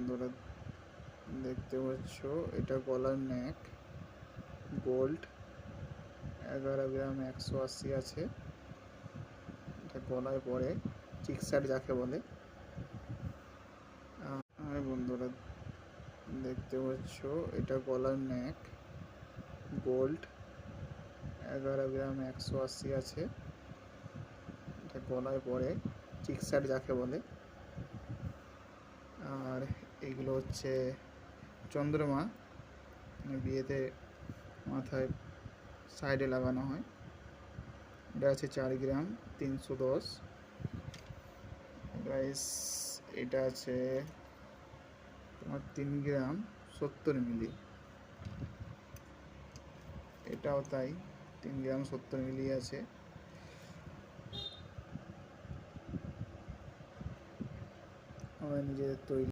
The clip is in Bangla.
বন্ধুরা দেখতে পাচ্ছ, এটা গলার নেক গোল্ড 11 গ্রাম 180 আছে। এটা গলায় পরে চিকসাট যাকে বলে। আর বন্ধুরা দেখতে পাচ্ছ, এটা গলার নেক গোল্ড 11 গ্রাম 180 আছে। এটা গলায় পরে চিকসাট যাকে বলে। আর এগুলো হচ্ছে চন্দ্রমা, বিয়েতে মাথায় সাইডে লাগানো হয়। এটা আছে 4 গ্রাম 310 গাইস। এটা আছে তোমার 3 গ্রাম 70 মিলি। এটাও তাই, 3 গ্রাম 70 মিলি আছে। আমার নিজেদের তৈরি